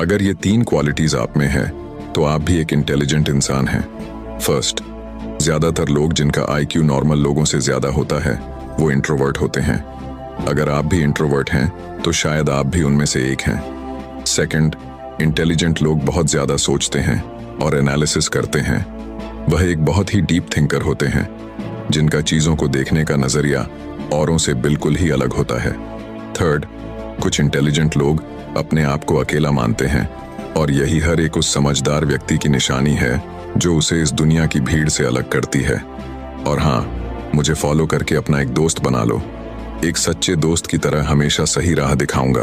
अगर ये 3 क्वालिटीज आप में है तो आप भी एक इंटेलिजेंट इंसान हैं। फर्स्ट, ज्यादातर लोग जिनका आईक्यू नॉर्मल लोगों से ज्यादा होता है वो इंट्रोवर्ट होते हैं। अगर आप भी इंट्रोवर्ट हैं तो शायद आप भी उनमें से एक हैं। सेकंड, इंटेलिजेंट लोग बहुत ज्यादा सोचते हैं और एनालिसिस करते हैं। वह एक बहुत ही डीप थिंकर होते हैं जिनका चीजों को देखने का नजरिया औरों से बिल्कुल ही अलग होता है। थर्ड, कुछ इंटेलिजेंट लोग अपने आप को अकेला मानते हैं और यही हर एक उस समझदार व्यक्ति की निशानी है जो उसे इस दुनिया की भीड़ से अलग करती है। और हाँ, मुझे फॉलो करके अपना एक दोस्त बना लो। एक सच्चे दोस्त की तरह हमेशा सही राह दिखाऊंगा।